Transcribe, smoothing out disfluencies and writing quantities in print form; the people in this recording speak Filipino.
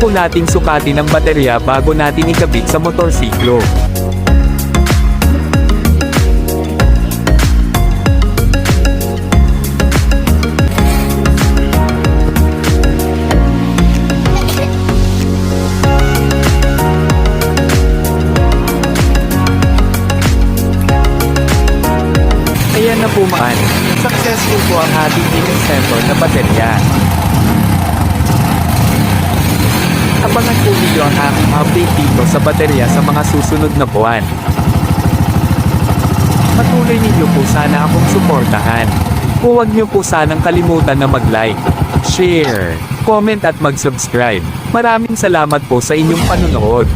po nating sukatin ang baterya bago natin ikabit sa motorsiklo. Ayan na po man, successful po ang ating heating sensor na baterya. Abangan po ninyo ang aking update dito sa baterya sa mga susunod na buwan. Patuloy ninyo po sana akong suportahan. Huwag niyo po sanang kalimutan na mag-like, share, comment at mag-subscribe. Maraming salamat po sa inyong panunood.